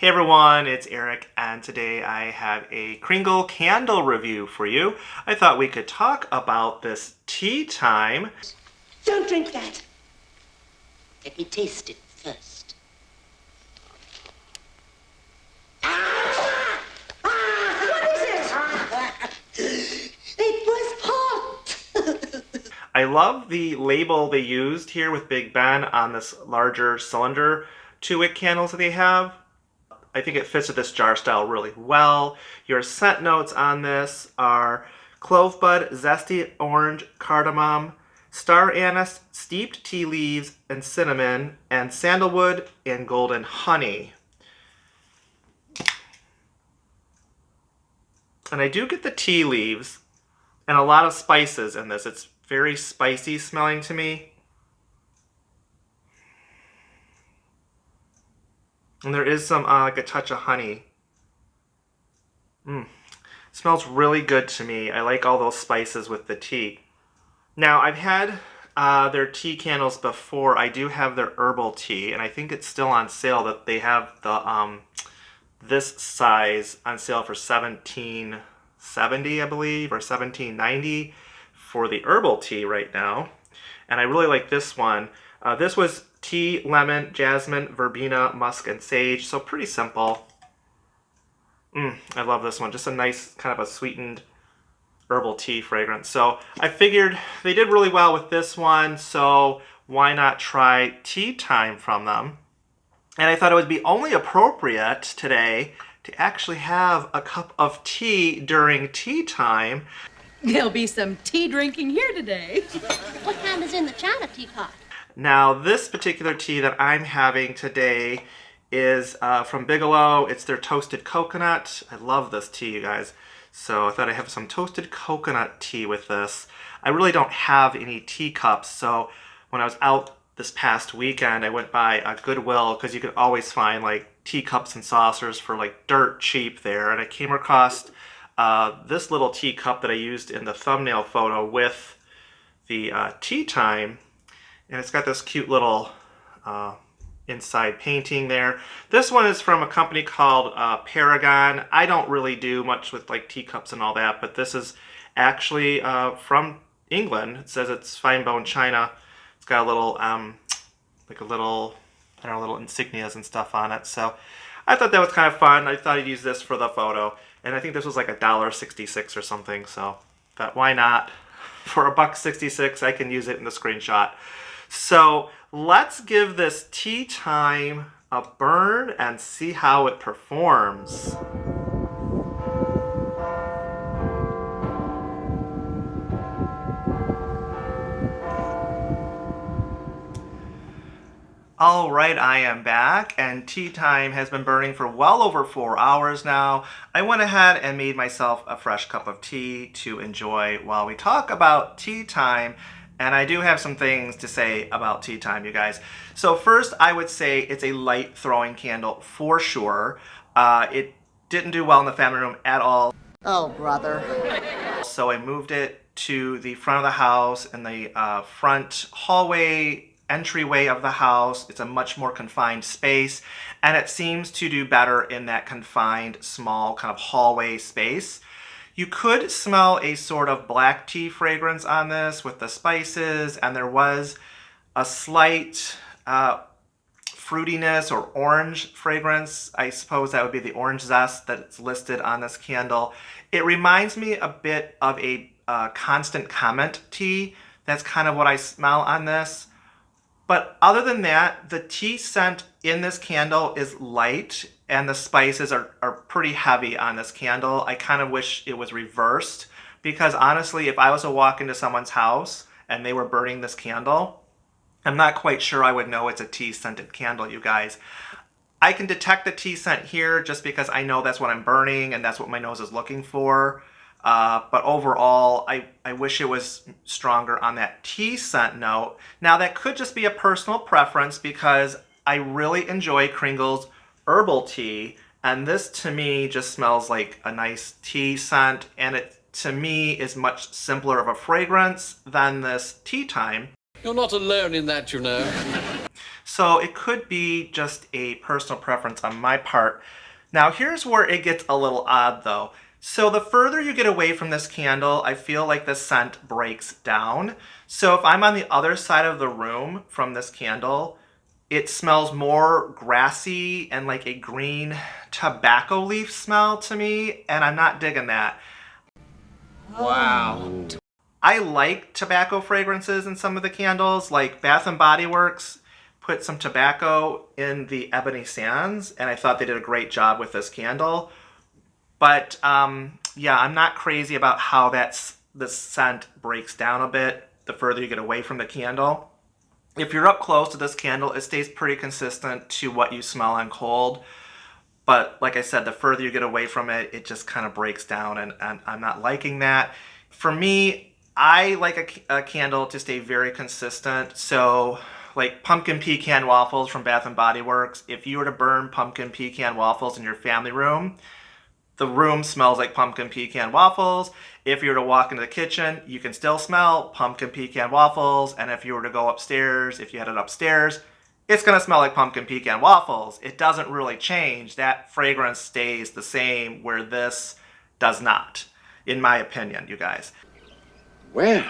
Hey everyone, it's Eric, and today I have a Kringle candle review for you. I thought we could talk about this tea time. Don't drink that. Let me taste it first. What is it? It was hot. I love the label they used here with Big Ben on this larger cylinder 2-wick candles that they have. I think it fits with this jar style really well. Your scent notes on this are clove bud, zesty orange, cardamom, star anise, steeped tea leaves, and cinnamon, and sandalwood and golden honey. And I do get the tea leaves and a lot of spices in this. It's very spicy smelling to me. And there is some like a touch of honey. Smells really good to me. I like all those spices with the tea. Now, I've had their tea candles before. I do have their herbal tea, and I think it's still on sale. That they have the this size on sale for $17.70, I believe, or $17.90 for the herbal tea right now. And I really like this one. This was tea, lemon, jasmine, verbena, musk, and sage. So pretty simple. I love this one. Just a nice kind of a sweetened herbal tea fragrance. So I figured they did really well with this one, so why not try tea time from them? And I thought it would be only appropriate today to actually have a cup of tea during tea time. There'll be some tea drinking here today. What kind is in the china teapot? Now, this particular tea that I'm having today is from Bigelow. It's their toasted coconut. I love this tea, you guys. So I thought I'd have some toasted coconut tea with this. I really don't have any teacups, so when I was out this past weekend, I went by a Goodwill, because you could always find like teacups and saucers for like dirt cheap there, and I came across this little teacup that I used in the thumbnail photo with the tea time, and it's got this cute little inside painting there. This one is from a company called Paragon. I don't really do much with like teacups and all that, but this is actually from England. It says it's fine bone china. It's got a little like a little, I don't know, little insignias and stuff on it. So I thought that was kind of fun. I thought I'd use this for the photo, and I think this was like $1.66 or something. So I thought, why not? For $1.66, I can use it in the screenshot. So let's give this tea time a burn and see how it performs. All right, I am back, and tea time has been burning for well over 4 hours now. I went ahead and made myself a fresh cup of tea to enjoy while we talk about tea time. And I do have some things to say about tea time, you guys. So first, I would say it's a light throwing candle for sure. It didn't do well in the family room at all. Oh, brother. So I moved it to the front of the house and the front hallway entryway of the house. It's a much more confined space, and it seems to do better in that confined, small kind of hallway space. You could smell a sort of black tea fragrance on this with the spices, and there was a slight fruitiness or orange fragrance. I suppose that would be the orange zest that's listed on this candle. It reminds me a bit of a Constant Comment tea. That's kind of what I smell on this. But other than that, the tea scent in this candle is light, and the spices are pretty heavy on this candle. I kind of wish it was reversed, because honestly, if I was to walk into someone's house and they were burning this candle, I'm not quite sure I would know it's a tea scented candle, you guys. I can detect the tea scent here just because I know that's what I'm burning and that's what my nose is looking for. But overall, I wish it was stronger on that tea scent note. Now, that could just be a personal preference, because I really enjoy Kringle's herbal tea, and this to me just smells like a nice tea scent, and it to me is much simpler of a fragrance than this tea time. You're not alone in that, you know. So it could be just a personal preference on my part. Now here's where it gets a little odd though. So the further you get away from this candle, I feel like the scent breaks down. So if I'm on the other side of the room from this candle, it smells more grassy and like a green tobacco leaf smell to me, and I'm not digging that. Wow. I like tobacco fragrances in some of the candles, like Bath and Body Works put some tobacco in the Ebony Sands, and I thought they did a great job with this candle. But yeah, I'm not crazy about how the scent breaks down a bit the further you get away from the candle. If you're up close to this candle, it stays pretty consistent to what you smell on cold. But like I said, the further you get away from it, it just kind of breaks down, and I'm not liking that. For me, I like a candle to stay very consistent. So like pumpkin pecan waffles from Bath and Body Works, if you were to burn pumpkin pecan waffles in your family room, the room smells like pumpkin pecan waffles. If you were to walk into the kitchen, you can still smell pumpkin pecan waffles. And if you were to go upstairs, if you had it upstairs, it's going to smell like pumpkin pecan waffles. It doesn't really change. That fragrance stays the same, where this does not, in my opinion, you guys. Well,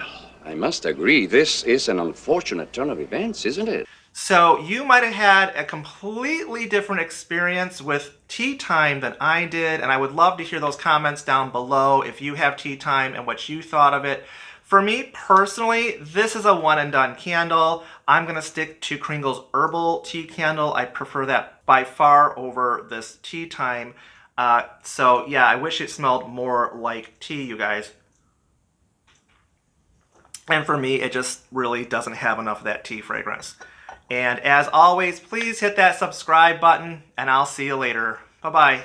I must agree, this is an unfortunate turn of events, isn't it? So you might have had a completely different experience with tea time than I did, and I would love to hear those comments down below if you have tea time and what you thought of it. For me personally, this is a one and done candle. I'm going to stick to Kringle's herbal tea candle. I prefer that by far over this tea time. So yeah, I wish it smelled more like tea, you guys. And for me, it just really doesn't have enough of that tea fragrance. And as always, please hit that subscribe button, and I'll see you later. Bye-bye.